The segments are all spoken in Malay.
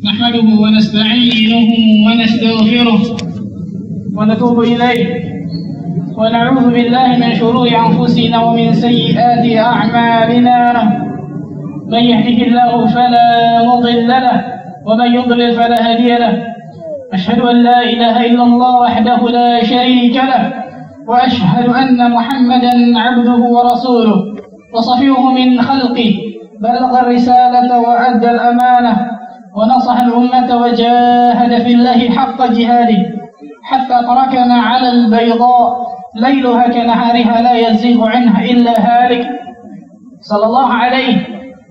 نحمده ونستعينه ونستغفره ونتوب إليه ونعوذ بالله من شرور أنفسنا ومن سيئات أعمالنا. من يهده الله فلا مضل له ومن يضلل فلا هادي له. أشهد أن لا إله إلا الله وحده لا شريك له وأشهد أن محمدا عبده ورسوله وصفيه من خلقه بلغ الرسالة وأدى الأمانة ونصح الأمة وجاهد في الله حق جهاده حتى تركنا على البيضاء ليلها كنهارها لا يزيغ عنها إلا هالك صلى الله عليه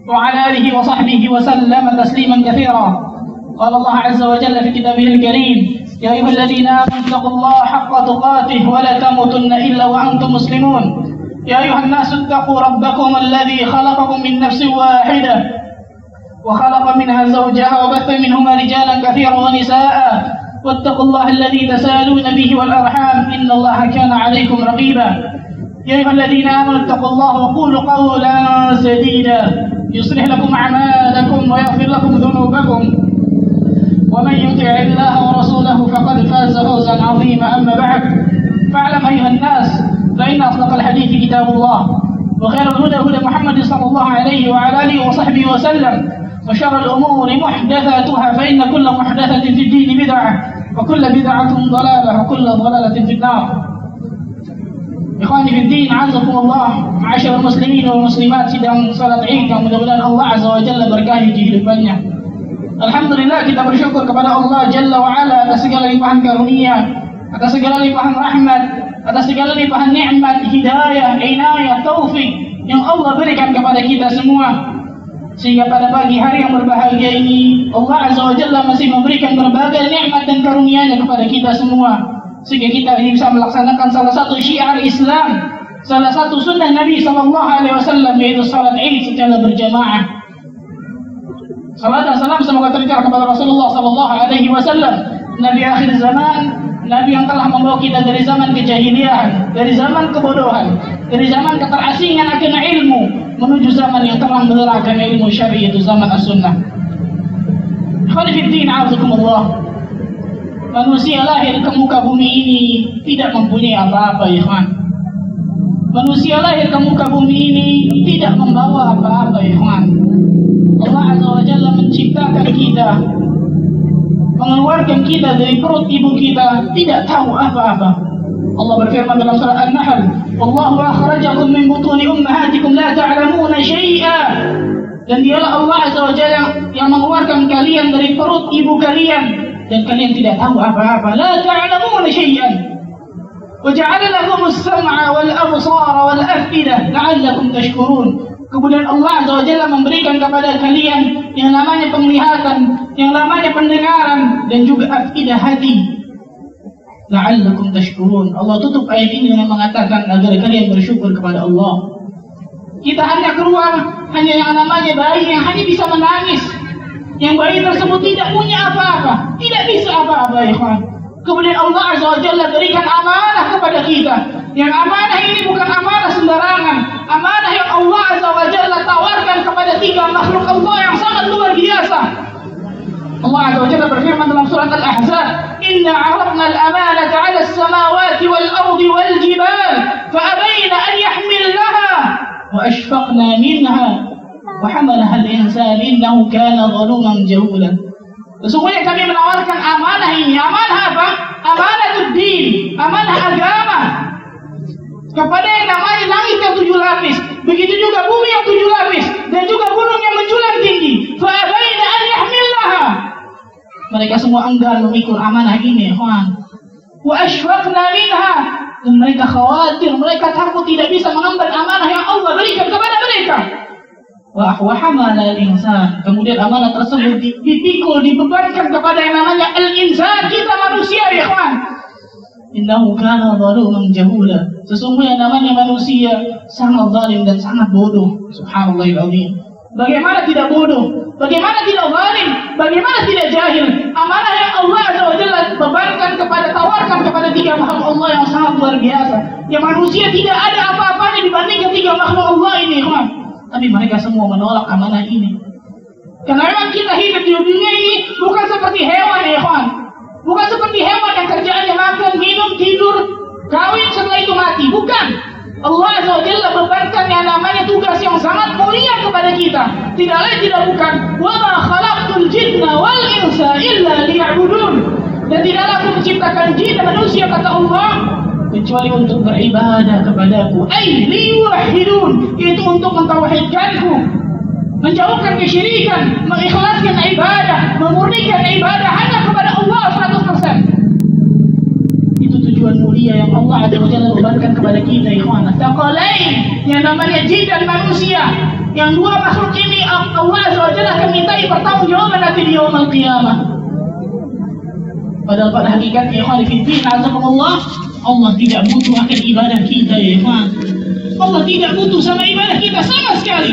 وعلى آله وصحبه وسلم تسليما كثيرا. قال الله عز وجل في كتابه الكريم: يا أيها الذين آمنوا اتقوا الله حق تقاته ولا تموتن إلا وأنتم مسلمون. يا أيها الناس اتقوا ربكم الذي خلقكم من نفس واحدة وخلق منها زوجها وبث منهما رجالا كثيرا ونساء واتقوا الله الذي تساءلون به والأرحام إن الله كان عليكم رقيبا. يا أيها الذين آمنوا اتقوا الله وقولوا قولا سديدا يصلح لكم أعمالكم ويغفر لكم ذنوبكم ومن يطع الله ورسوله فقد فاز فوزا عظيما. أما بعد فاعلم أيها الناس فإن أصدق الحديث كتاب الله وخير الهدى هدى محمد صلى الله عليه وعلى آله وصحبه وسلم وشر الأمور محدثاتها فإن كل محدثة في الدين بدعة وكل بدعة ضلالة وكل ضلالة في النار. Ikhwani fiddin, azakumullah, ma'asyarul muslimin wal muslimat sidang salat Id yang mudah-mudahan Allah Azza wa Jalla berkahi kehidupannya. Alhamdulillah, kita bersyukur kepada Allah Jalla wa Ala atas segala limpahan karunia, atas segala limpahan rahmat, atas segala limpahan nikmat, hidayah, inayah, taufik yang Allah berikan kepada kita semua. Sehingga pada pagi hari yang berbahagia ini Allah Azza wa Jalla masih memberikan berbagai nikmat dan karunia-Nya kepada kita semua. Sehingga kita ini bisa melaksanakan salah satu syiar Islam, salah satu sunnah Nabi SAW, yaitu salat Id secara berjamaah. Salat dan salam semoga tercurah kepada Rasulullah SAW, Nabi akhir zaman, Nabi yang telah membawa kita dari zaman kejahiliahan, dari zaman kebodohan, dari zaman keterasingan akan ilmu, menuju zaman yang terang benderang akan ilmu syar'i, yaitu zaman as-sunnah. Ikhwani fiddin, a'udzukumullah. Manusia lahir ke muka bumi ini tidak mempunyai apa-apa, ya kawan. Manusia lahir ke muka bumi ini tidak membawa apa-apa, ya kawan. Allah Azza wa Jalla menciptakan kita, mengeluarkan kita dari perut ibu kita tidak tahu apa-apa. Allah berfirman dalam surah An-Nahl: "Wallahu akhrajakum min butuni ummahatikum la ta'lamuna syai'a." Dan dialah Allah Azza wa Jalla yang mengeluarkan kalian dari perut ibu kalian dan kalian tidak tahu apa-apa. La ta'lamuna syai'an. Wa ja'ala lakum as-sam'a wal absara wal af'idah la'allakum tashkurun. Kemudian Allah Azza wa Jalla memberikan kepada kalian yang namanya penglihatan, yang namanya pendengaran, dan juga afidah, hati. La'allakum tashkurun. Allah tutup ayat ini dengan mengatakan agar kalian bersyukur kepada Allah. Kita hanya keluar, hanya yang namanya bayi yang hanya bisa menangis. Yang bayi tersebut tidak punya apa-apa, tidak bisa apa-apa, ya kawan. Kemudian Allah Azza wa Jalla berikan amanah kepada kita. Yang amanah ini bukan amanah sembarangan, amanah yang Allah Azza wa Jalla tawarkan kepada tiga makhluk Allah yang sangat luar biasa. Allah Azza wa Jalla berfirman dalam surat Al-Ahzab: "Inna 'aradna al-amanata 'ala as-samawati wal-ardi wal-jibal fa-abayna an yahmilnaha wa ashfaqna minha wa hamalaha al-insan innahu kana zaluman jahula." Sesungguhnya kami menawarkan amanah ini. Amanah apa? Amanah din, amanah agama, kepada yang namanya langit yang 7 lapis, begitu juga bumi yang 7 lapis, dan juga gunung yang menjulang tinggi. Fa'abaina an yahmilnaha. Mereka semua enggan memikul amanah ini, kawan. Wa ashfaqna minha. Dan mereka khawatir, mereka takut tidak bisa mengemban amanah yang Allah berikan kepada mereka. Wa hamala al-insan. Kemudian amanah tersebut dipikul, dibebankan kepada yang namanya al-insan, kita manusia, ya kawan. Innahu kana zaluman jahula. Sesungguhnya namanya manusia sangat zalim dan sangat bodoh. Subhanallahil azim. Bagaimana tidak bodoh? Bagaimana tidak zalim? Bagaimana tidak jahil? Amanah yang Allah Azza wa Jalla bebankan kepada, tawarkan kepada tiga makhluk Allah yang sangat luar biasa. Yang manusia tidak ada apa-apanya dibandingkan tiga makhluk Allah ini, kawan. Tapi mereka semua menolak amanah ini. Karena memang kita hidup di dunia ini Bukan. Allah Azza wa Jalla bebankan yang namanya tugas yang sangat mulia kepada kita. Tidak lain tidak bukan. Wa ma khalaqtul jinna wal insa illa liya'budun. Dan tidaklah aku menciptakan jin dan manusia, kata Allah, kecuali untuk beribadah kepadaku. Liyuwahhidun, yaitu untuk mentauhidkanku, menjauhkan kesyirikan, mengikhlaskan ibadah, memurnikan ibadah hanya kepada Allah 100%. Itu tujuan mulia yang Allah Azza wa Jalla bebankan kepada kita, ikhwan. Taqalain, yang namanya jin dan manusia, yang dua makhluk ini Allah Azza wa Jalla akan mintai pertanggungjawaban nanti di yaumul qiyamah. Padahal pada hakikatnya, ikhwan fillah, azakumullah, Allah tidak butuh akan ibadah kita, ya ikhwan. Allah tidak butuh sama ibadah kita sama sekali.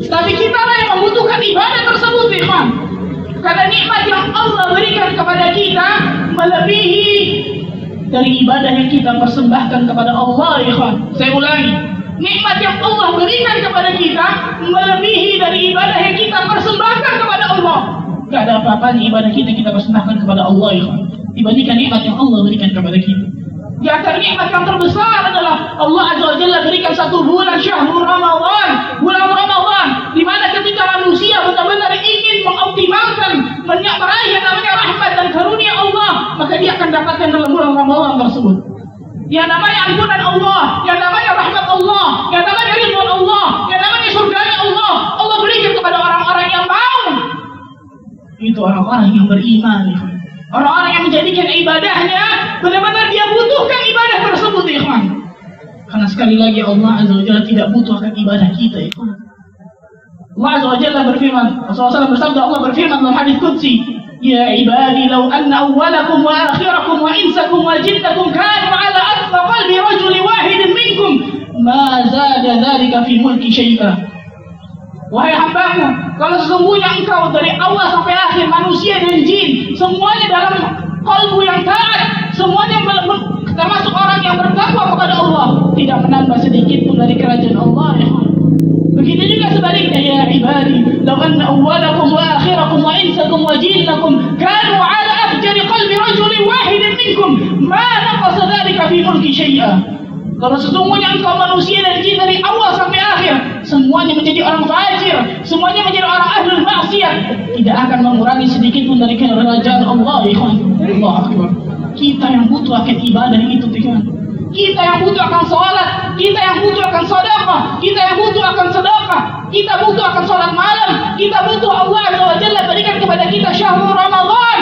Tapi kita lah yang membutuhkan ibadah tersebut, ya ikhwan. Karena nikmat yang Allah berikan kepada kita melebihi dari ibadah yang kita persembahkan kepada Allah, ya ikhwan. Saya ulangi, nikmat yang Allah berikan kepada kita melebihi dari ibadah yang kita persembahkan kepada Allah. Gak ada apa-apanya ibadah kita persembahkan kepada Allah, ya ikhwan, dibandingkan nikmat yang Allah berikan kepada kita. Di antara nikmat yang terbesar adalah Allah Azza wa Jalla berikan satu bulan, syahrul Ramadan, bulan Ramadan, di mana ketika manusia benar-benar ingin mengoptimalkan meraih yang namanya rahmat dan karunia Allah, maka dia akan dapatkan dalam bulan Ramadan tersebut. Yang namanya ampunan Allah, yang namanya rahmat Allah, yang namanya ridwan Allah, yang namanya surganya Allah, Allah berikan kepada orang-orang yang mau. Itu orang-orang yang beriman, orang-orang yang menjadikan ibadahnya benar-benar dia butuhkan ibadah tersebut, ikhwan. Karena sekali lagi Allah Azza wa Jalla tidak butuh akan ibadah kita, ikhwan. Allah Azza wa Jalla berfirman, Rasulullah SAW bersabda, Allah berfirman dalam hadis qudsi, ya ibadi law anna awwalakum wa akhirakum wa insakum wa jinnakum kanu ala atqa qalbi rajuli wahidin minkum ma zada dhalika fi mulki syai'a. Wahai hambaku, kalau sesungguhnya engkau dari awal sampai akhir, manusia dan jin, semuanya dalam kalbu yang taat, semuanya termasuk orang yang bertakwa kepada Allah, tidak menambah sedikit pun dari kerajaan Allah, ya. Begitu juga sebaliknya, ya ibadi law anna awwalakum wa akhirakum wa insakum wa jinnakum kanu ala afjari qalbi rajulin wahidin minkum ma naqasa dhalika fi mulki syai'a. Kalau sesungguhnya engkau manusia dan jin dari awal sampai akhir, semuanya menjadi orang fajir, semuanya menjadi orang ahlul maksiat, tidak akan mengurangi sedikit pun dari kerajaan Allah, ikhwan. Allah Akbar. Kita yang butuh akan ibadah itu, ikhwan. Kita yang butuh akan salat, kita yang butuh akan sedekah, kita yang butuh akan sedekah, kita butuh akan salat malam, kita butuh Allah Azza wa Jalla berikan kepada kita syahrul Ramadan,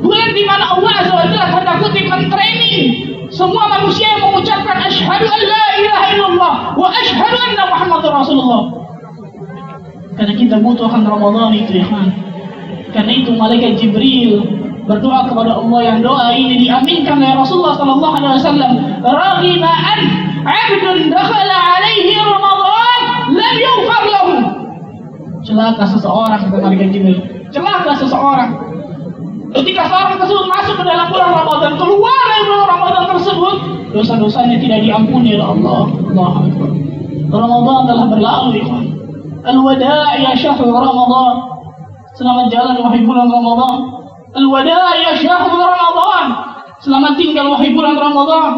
bulan di mana Allah Azza wa Jalla tanda kutip men-training semua manusia yang mengucapkan asyhadu an la ilaha illallah wa asyhadu anna Muhammadar Rasulullah. Karena kita butuh akan Ramadan itu, ya kan. Karena itu malaikat Jibril berdoa kepada Allah, yang doa ini diaminkan oleh Rasulullah sallallahu alaihi wasallam, raghima an 'abdun dakhala alaihi Ramadan lam yughfar lahu. Celaka seseorang, kata malaikat Jibril, celaka seseorang ketika seorang tersebut masuk ke dalam bulan Ramadan, keluar dari bulan Ramadan tersebut, dosa-dosanya tidak diampuni oleh Allah. Allahu Akbar. Ramadan telah berlalu, ikhwan. Al-wada' ya syahrul Ramadan. Selamat jalan wahai bulan Ramadan. Al-wada' ya syahrul Ramadan. Selamat tinggal wahai bulan Ramadan.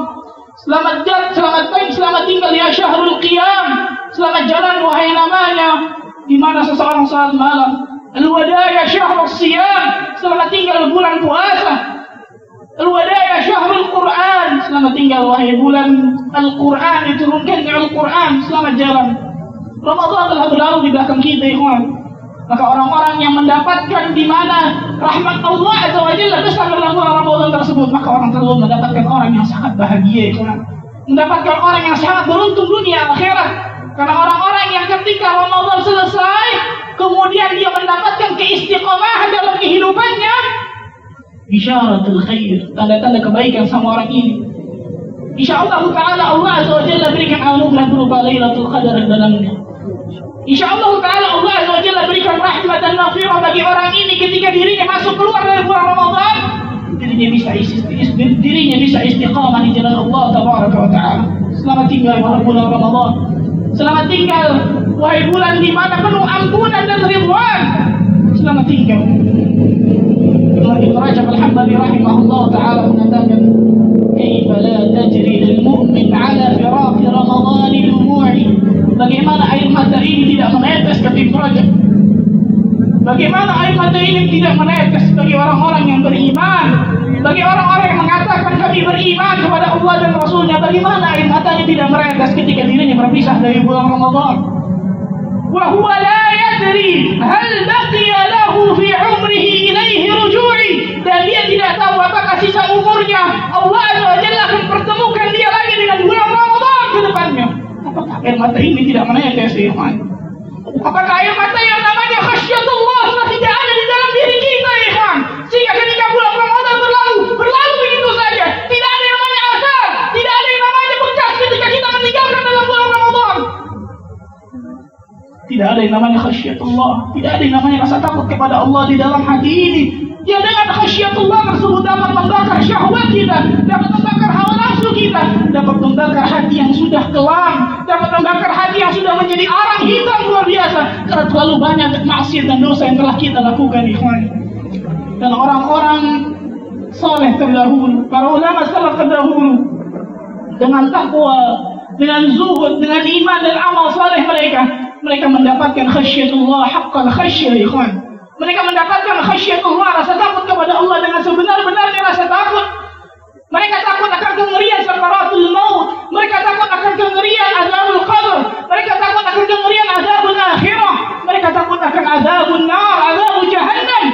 Selamat tinggal ya syahrul qiyam. Selamat jalan wahai namanya di mana seseorang salat malam. Al-wada' ya syahrul siyam. Selamat tinggal bulan puasa. Al-wada' ya syahrul Quran. Selamat tinggal wahai bulan Al-Quran, diturunkannya Al-Quran. Selamat jalan. Ramadan telah berlalu di belakang kita, ikhwan. Maka orang-orang yang mendapatkan di mana rahmat Allah Azza wa Jalla besar dalam bulan Ramadan tersebut, maka orang tersebut mendapatkan orang yang sangat bahagia, ikhwan. Mendapatkan orang yang sangat beruntung dunia akhirat. Karena orang-orang yang ketika Ramadan selesai, kemudian dia mendapatkan keistiqomahan dalam kehidupannya, bisyaratul khair, tanda-tanda kebaikan sama orang ini. Insyaallah ta'ala Allah Azza wa Jalla berikan anugerah berupa Lailatul Qadar dalamnya. Insyaallah ta'ala Allah Azza wa Jalla berikan rahmat dan maghfirah bagi orang ini ketika dirinya masuk keluar dari bulan Ramadan, dirinya bisa istiqamah di jalan Allah tabaraka wa ta'ala. Selamat tinggal wahai bulan Ramadan. Selamat tinggal wahai bulan di mana penuh ampunan dan ridwan. Selamat tinggal. Ibnu Rajab al-Hambali rahimahullah ta'ala mengatakan, kaifa la tajri lil mu'min 'ala Bagaimana air mata ini tidak menetes bagi orang-orang yang beriman, bagi orang-orang yang mengatakan kami beriman kepada Allah dan Rasulnya? Bagaimana air matanya tidak menetes ketika dirinya berpisah dari bulan Ramadan? Wa huwa la yadri hal baqiya lahu fi umrihi ilaihi ruju'i, dan dia tidak tahu apakah sisa umurnya Allah Azza wa Jalla akan pertemukan dia lagi dengan bulan Ramadan ke depannya. Apakah air mata ini tidak menetes, ikhwan? Apakah air mata yang namanya khasyatullah sudah tidak ada di dalam diri kita, ikhwan? Sehingga ketika bulan Ramadan berlalu begitu saja, tidak ada yang namanya asar, tidak ada yang namanya bekas ketika kita meninggalkan dalam bulan Ramadan. Tidak ada yang namanya khasyatullah, tidak ada yang namanya rasa takut kepada Allah di dalam hati ini. Ya, dengan khasyatullah tersebut dapat membakar syahwat kita, dapat membakar hawa nafsu kita, dapat membakar hati yang sudah kelam, dapat membakar hati yang sudah menjadi arang hitam luar biasa karena terlalu banyak maksiat dan dosa yang telah kita lakukan, ikhwan. Dan orang-orang saleh terdahulu, para ulama salaf terdahulu, dengan takwa, dengan zuhud, dengan iman dan amal saleh mereka mendapatkan khasyatullah haqqal khasyah, ikhwan. Mereka mendapatkan khasyatullah, rasa takut kepada Allah dengan sebenar-benarnya rasa takut. Mereka takut akan kengerian sakaratul maut. Mereka takut akan kengerian azabul qabr. Mereka takut akan kengerian azabul akhirah. Mereka takut akan azabul nar, azabul jahannam.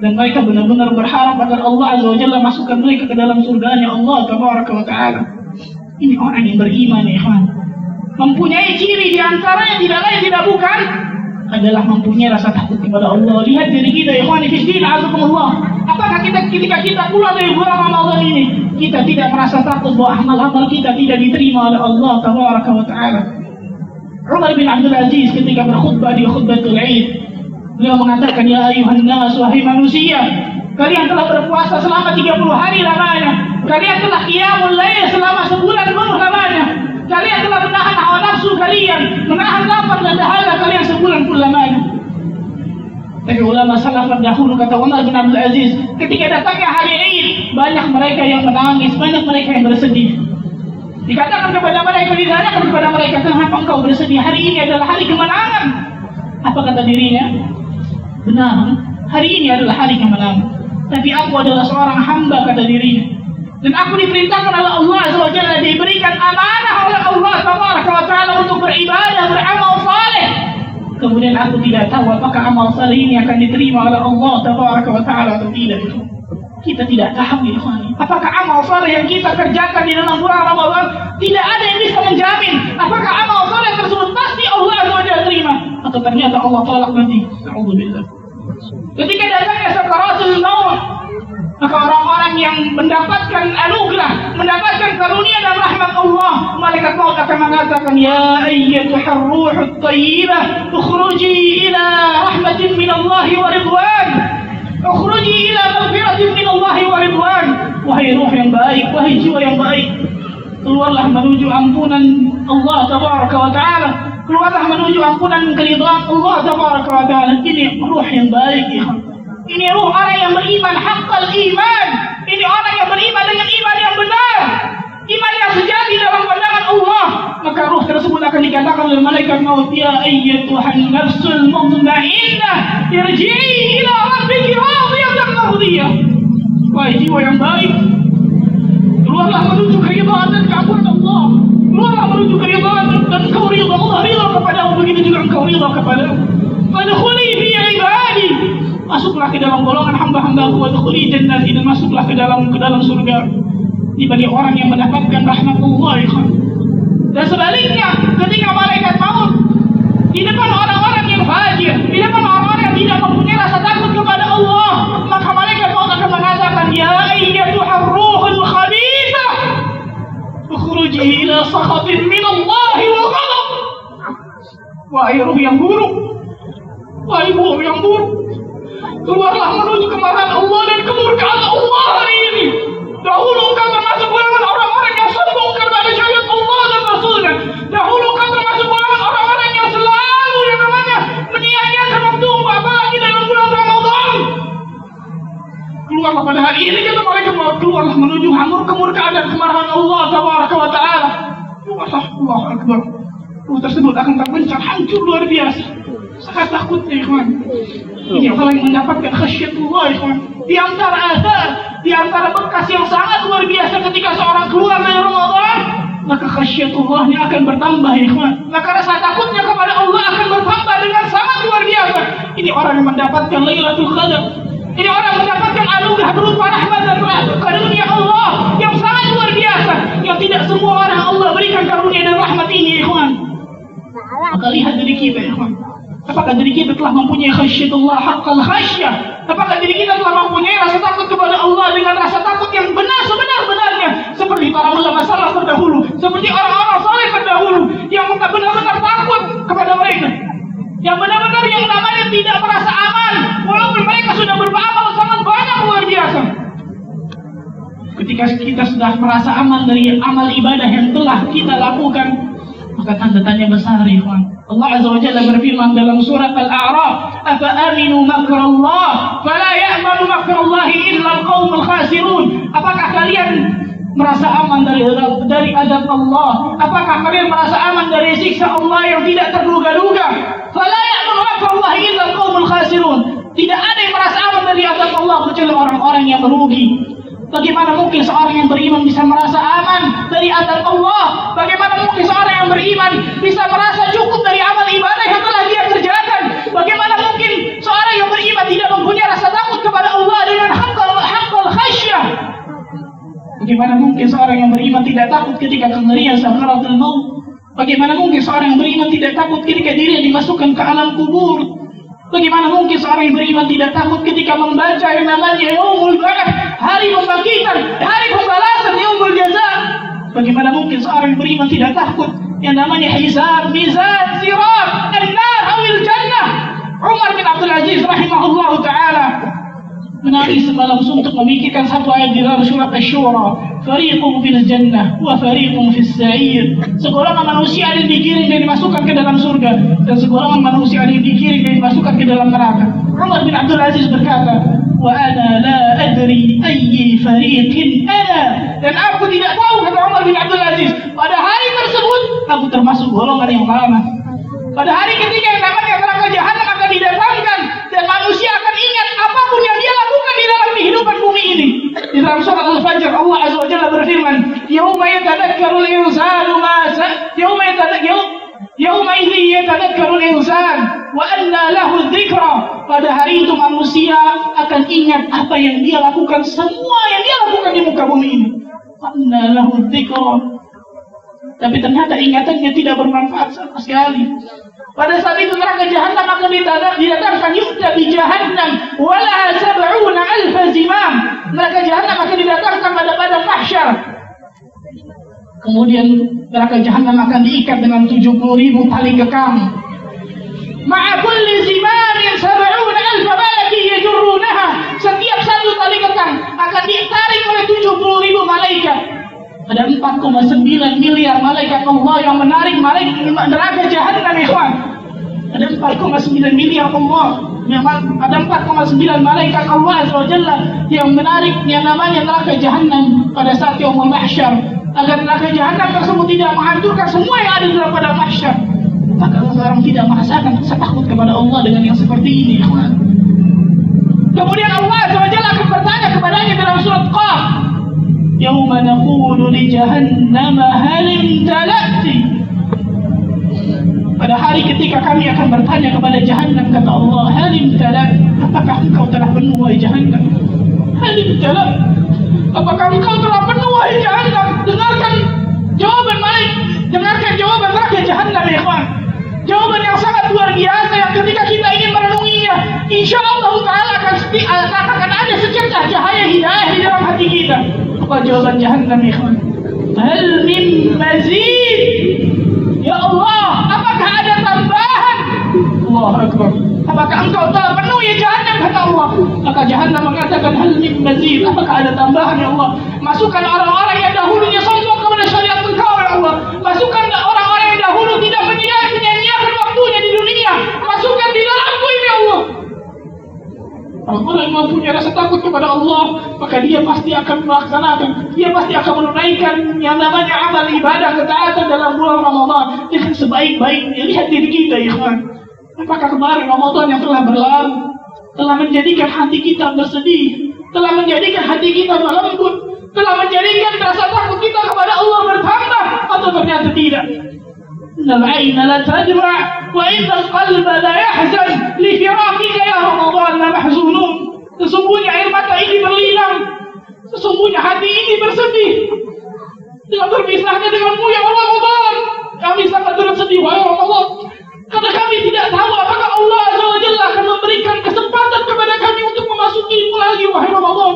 Dan mereka benar-benar berharap agar Allah Azza wa Jalla masukkan mereka ke dalam surganya Allah Tabaraka wa Ta'ala. Ini orang yang beriman, ya ikhwan. Mempunyai ciri di antaranya tidak lain tidak bukan adalah mempunyai rasa takut kepada Allah. Lihat diri kita, ya ikhwan fillah, azakumullah. Apakah ketika kita pulang dari bulan Ramadan ini, kita tidak merasa takut bahwa amal-amal kita tidak diterima oleh Allah Tabaraka wa Ta'ala? Umar bin Abdul Aziz ketika berkhutbah di khutbatul Id, beliau mengatakan, ya ayuhan nas, wahai manusia, kalian telah berpuasa selama 30 hari lamanya, kalian telah qiyamul lail selama sebulan penuh lamanya, kalian telah menahan hawa nafsu kalian, menahan lapar dan dahaga kalian sebulan pun lamanya. Tapi ulama salaf terdahulu, kata Umar bin Abdul Aziz, ketika datangnya hari Id, banyak mereka yang menangis, banyak mereka yang bersedih. Dikatakan kepada mereka, ditanyakan kepada mereka, kenapa engkau bersedih? Hari ini adalah hari kemenangan. Apa kata dirinya? Benar, hari ini adalah hari kemenangan. Tapi aku adalah seorang hamba, kata dirinya. Dan aku diperintahkan oleh Allah Azza wa Jalla, diberikan amanah oleh Allah Tabaraka wa Ta'ala untuk beribadah, beramal saleh. Kemudian aku tidak tahu apakah amal saleh ini akan diterima oleh Allah Tabaraka wa Ta'ala atau tidak. Kita tidak tahu, ya ikhwan. Apakah amal saleh yang kita kerjakan di dalam bulan Ramadan, tidak ada yang bisa menjamin apakah amal saleh tersebut pasti Allah Azza wa Jalla terima, atau ternyata Allah tolak nanti. A'udzubillah. Ketika datangnya sakaratul maut, maka orang-orang yang mendapatkan anugerah, mendapatkan karunia dan rahmat Allah, malaikat maut akan mengatakan, ya ayyatuhar ruhut thayyibah, ukhruji ila rahmatin min Allah wa ridwan, ukhruji ila maghfiratin min Allah wa ridwan. Wahai ruh yang baik, wahai jiwa yang baik, keluarlah menuju ampunan Allah Tabaraka wa Ta'ala, keluarlah menuju ampunan keridhaan Allah Tabaraka wa Ta'ala. Ini ruh yang baik, ya. Ini ruh orang yang beriman haqqal iman. Ini orang yang beriman dengan iman yang benar, iman yang sejati dalam pandangan Allah. Maka ruh tersebut akan dikatakan oleh malaikat maut, ya ayyatuhan nafsul mutmainnah, irji'i ila rabbiki radiyatan mardiyah. Wahai jiwa yang baik, keluarlah menuju keridhaan dan keampunan Allah. Keluarlah menuju keridhaan dan engkau ridha Allah, ridha kepadamu, begitu juga engkau ridha kepadamu. Fadkhuli fi ibadi, masuklah ke dalam golongan hamba-hamba-Ku, wadkhuli jannati, dan masuklah ke dalam surga. Ini bagi orang yang mendapatkan rahmat Allah, ya. Dan sebaliknya, ketika malaikat maut di depan orang-orang yang fajir, di depan orang-orang yang tidak mempunyai rasa takut kepada Allah, maka malaikat maut akan mengatakan, ya ayyatuhar ruhul khabithah, ukhruji ila sakhatin min Allah wa ghadab. Wahai ruh yang buruk, wahai ruh yang buruk, keluarlah menuju kemarahan Allah dan kemurkaan Allah hari ini. Dahulu engkau termasuk golongan orang-orang yang sombong kepada syariat Allah dan Rasulnya. Dahulu engkau termasuk golongan orang-orang yang selalu yang namanya menyia-nyiakan waktu, apalagi dalam bulan Ramadan. Keluarlah pada hari ini, kata mereka, keluarlah menuju kemurkaan dan kemarahan Allah Tabaraka wa Ta'ala. Keluarlah, Allahu Akbar. tersebut akan terpencar, hancur luar biasa. Sangat takutnya ikhwan. Ini orang yang mendapatkan khasyatullah ikhwan. Di antara bekas yang sangat luar biasa ketika seorang keluar dari Ramadan, maka khasyatullahnya akan bertambah ikhwan. Maka rasa takutnya kepada Allah akan bertambah dengan sangat luar biasa. Ini orang yang mendapatkan Lailatul Qadar. Ini orang mendapatkan anugerah berupa rahmat dan karunia Allah yang sangat luar biasa, yang tidak semua orang Allah berikan karunia dan rahmat ini ikhwan. Maka lihat diri kita ikhwan. Apakah diri kita telah mempunyai khasyatullah haqqal khasyah? Apakah diri kita telah mempunyai rasa takut kepada Allah dengan rasa takut yang benar sebenar-benarnya, seperti para ulama salaf terdahulu, seperti orang-orang saleh terdahulu yang benar-benar takut kepada mereka, yang benar-benar yang namanya tidak merasa aman walaupun mereka sudah beramal sangat banyak luar biasa. Ketika kita sudah merasa aman dari amal ibadah yang telah kita lakukan, maka tanda tanya besar ikhwan. Allah Azza wa Jalla berfirman dalam surat Al-A'raf, "Afa aminu makrallah, fala ya'manu makrallahi illa al-qaumul khasirun." Apakah kalian merasa aman dari azab Allah? Apakah kalian merasa aman dari siksa Allah yang tidak terduga-duga? Fala ya'manu makrallahi illa al-qaumul khasirun. Tidak ada yang merasa aman dari azab Allah kecuali orang-orang yang merugi. Bagaimana mungkin seorang yang beriman bisa merasa aman dari azab Allah? Bagaimana mungkin seorang yang beriman bisa merasa cukup dari amal ibadah yang telah dia kerjakan? Bagaimana mungkin seorang yang beriman tidak mempunyai rasa takut kepada Allah dengan haqqal khasyah? Bagaimana mungkin seorang yang beriman tidak takut ketika kengerian sakaratul maut? Bagaimana mungkin seorang yang beriman tidak takut ketika dirinya dimasukkan ke alam kubur? Bagaimana mungkin seorang yang beriman tidak takut ketika membaca yang namanya Yaumul Ba'ats, hari pembangkitan, hari pembalasan, Yaumul Jaza? Bagaimana mungkin seorang yang beriman tidak takut yang namanya hisab, mizan, sirat, an-nar, awil jannah? Umar bin Abdul Aziz rahimahullah ta'ala menangis semalam suntuk memikirkan satu ayat di dalam surat Asy-Syura, fariqun fil jannah wa fariqun fis sa'ir. Segolongan manusia ada yang digiring dan dimasukkan ke dalam surga, dan segolongan manusia ada yang digiring dan dimasukkan ke dalam neraka. Umar bin Abdul Aziz berkata, wa ana la adri ayyi fariqin ana. Dan aku tidak tahu, kata Umar bin Abdul Aziz, pada hari tersebut aku termasuk golongan yang mana. Pada hari ketika yang namanya neraka jahanam akan didatangkan dan manusia akan ingat apapun yang dia lakukan di dalam kehidupan bumi ini. Di dalam surat Al-Fajr Allah Azza wa Jalla berfirman, "Yauma yatadakkarul insanu ma yauma idzi yatadakkarul insan wa anna lahu dzikra." Pada hari itu manusia akan ingat apa yang dia lakukan, semua yang dia lakukan di muka bumi ini. Wa anna lahu dzikra. Tapi ternyata ingatannya tidak bermanfaat sama sekali. Pada saat itu neraka jahanam akan didatangkan, yu'ta bi jahannam wala sab'una alfa zimam. Neraka jahanam akan didatangkan pada padang mahsyar. Kemudian neraka jahanam akan diikat dengan 70.000 tali kekang. Ma'a kulli zimamin sab'una alfa malaki yajurrunaha. Setiap satu tali kekang akan ditarik oleh 70.000 malaikat. Ada 4,9 miliar malaikat Allah yang menarik neraka jahanam ikhwan. Ada 4,9 miliar Allah. Ada 4,9 malaikat Allah Azza wa Jalla yang menarik yang namanya neraka jahanam pada saat yaumul mahsyar, agar neraka jahanam tersebut tidak menghancurkan semua yang ada di dalam pada mahsyar. Maka seorang tidak merasakan rasa takut kepada Allah dengan yang seperti ini ikhwan. Kemudian Allah Azza wa Jalla akan bertanya kepadanya dalam surat Qaf, Yauma naqulu li jahannama hal imtala'ti. Pada hari ketika kami akan bertanya kepada jahannam, kata Allah, hal imtala'ti, apakah engkau telah penuh wahai jahannam? Hal imtala'ti, apakah engkau telah penuh wahai jahannam? Dengarkan jawaban neraka jahannam ya ikhwan. Jawaban yang sangat luar biasa yang ketika kita ingin merenunginya, insyaallah ta'ala akan ada secercah cahaya hidayah di dalam hati kita. Apa jawaban jahannam ikhwan? Hal min mazid? Ya Allah, apakah ada tambahan? Allahu Akbar. Apakah engkau telah penuh ya jahannam, kata Allah? Maka jahannam mengatakan hal min mazid, apakah ada tambahan ya Allah? Masukkan orang-orang yang dahulunya sombong kepada syariat engkau ya Allah. Masukkan orang-orang yang dahulu tidak menyanyiakan waktunya di dunia. Masukkan di dalamku ini ya Allah. Orang-orang yang mempunyai rasa takut kepada Allah, maka dia pasti akan melaksanakan, dia pasti akan menunaikan yang namanya amal ibadah ketaatan dalam bulan Ramadan dengan sebaik-baiknya. Lihat diri kita, ikhwan. Apakah kemarin Ramadan yang telah berlalu telah menjadikan hati kita bersedih, telah menjadikan hati kita melembut, telah menjadikan rasa takut kita kepada Allah bertambah, atau ternyata tidak? Innal 'aina la tadma' wa innal qalba la yahzan li firaqika ya Ramadan la mahzunun. Sesungguhnya air mata ini berlinang, sesungguhnya hati ini bersedih dengan berpisahnya denganmu ya Ramadan. Kami sangat turut sedih wahai Ramadan, karena kami tidak tahu apakah Allah Azza wa Jalla akan memberikan kesempatan kepada kami untuk memasukimu lagi wahai Ramadan.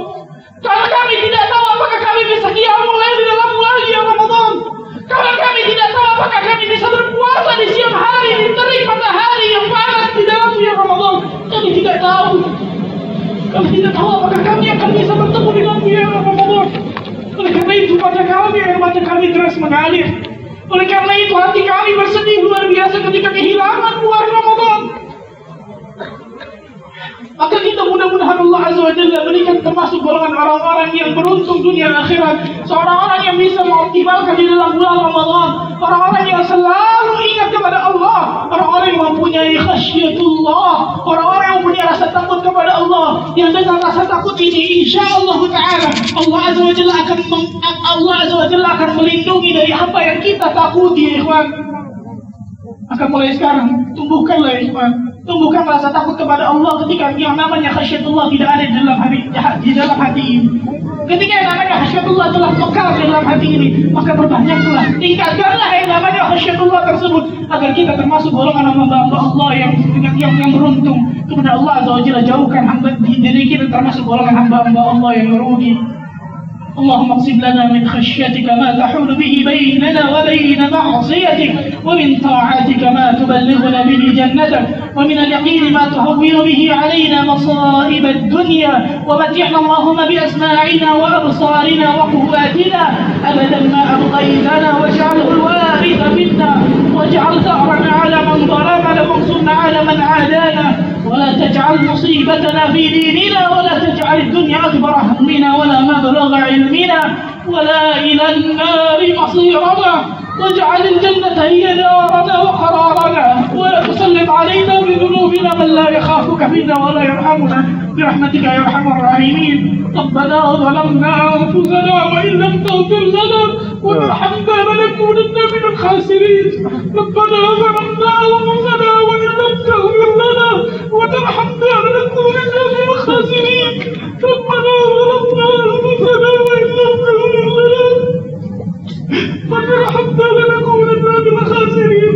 Karena kami tidak tahu apakah kami bisa qiyamul lail di dalammu lagi ya Ramadan. Karena kami tidak tahu apakah kami bisa berpuasa di siang hari, di terik matahari yang panas di dalammu ya Ramadan. Kami tidak tahu. Kami tidak tahu apakah kami akan bisa bertemu denganmu ya Ramadan. Oleh karena itu pada kami air mata kami terus mengalir. Oleh karena itu hati kami bersedih luar biasa ketika kehilangan bulan Ramadan. Maka kita mudah-mudahan Allah Azza wa Jalla berikan termasuk golongan orang-orang yang beruntung dunia dan akhirat. Seorang orang yang bisa mengoptimalkan di dalam bulan Ramadan. Orang-orang yang selalu ingat kepada Allah. Orang-orang yang mempunyai khasyatullah. Orang-orang yang mempunyai rasa takut kepada Allah. Yang dengan rasa takut ini insyaAllah ta'ala Allah Azza wa Jalla akan melindungi dari apa yang kita takuti, ikhwan. Maka mulai sekarang tumbuhkanlah, ikhwan, tumbuhkan rasa takut kepada Allah ketika yang namanya khasyatullah tidak ada di dalam hati ini. Ketika yang namanya khasyatullah telah mekar di dalam hati ini, maka perbanyaklah, tingkatkanlah yang namanya khasyatullah tersebut agar kita termasuk golongan hamba-hamba Allah yang beruntung kepada Allah Azza wa Jalla. Jauhkan hamba diri kita termasuk golongan hamba-hamba Allah yang merugi. اللهم اقسم لنا من خشيتك ما تحول به بيننا وبين معصيتك ومن طاعتك ما تبلغنا به جنتك ومن اليقين ما تهون به علينا مصائب الدنيا ومتعنا اللهم بأسماعنا وأبصارنا وقواتنا أبدا ما أبقيتنا واجعله الوارث منا واجعل ثأرنا على من ظلمنا وانصرنا على من عادانا ولا تجعل مصيبتنا في ديننا ولا تجعل الدنيا أكبر همنا ولا مبلغ علمنا ولا إلى النار مصيرنا واجعل الجنة هي دارنا وقرارنا ولا تسلط علينا بذنوبنا من لا يخافك فينا ولا يرحمنا برحمتك يا أرحم الراحمين. ربنا ظلمنا أنفسنا وإن لم تغفر لنا وترحمنا لنكونن من الخاسرين. ربنا ظلمنا أنفسنا وإن لم تغفر لنا وترحمنا لنكونن من الخاسرين. ربنا ظلمنا أنفسنا وإن لم تغفر لنا وترحمنا لنكونن من الخاسرين.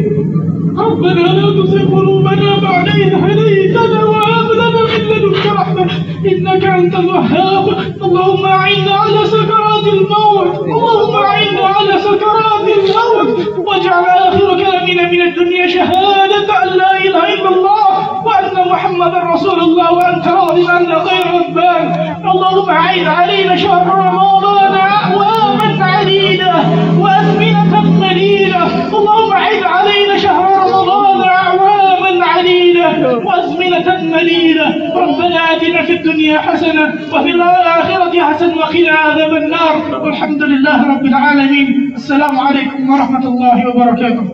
ربنا لا تزغ قلوبنا بعد إذ هديتنا وهب لنا من لدنك رحمة إنك أنت الوهاب. اللهم أعنا على سكرات الموت، اللهم أعنا على سكرات الموت واجعل آخر كلامنا من الدنيا شهادة أن لا إله إلا الله وأن محمدا رسول الله وأنت راض عنا غير غضبان. اللهم أعد علينا شهر رمضان أعواما عديدة وأزمنة مديدة. اللهم أعد علينا شهر رمضان أعواما عديدة وأزمنة مديدة. ربنا آتنا في الدنيا حسنة وفي الآخرة حسنة وقنا عذاب النار والحمد لله رب العالمين. السلام عليكم ورحمة الله وبركاته.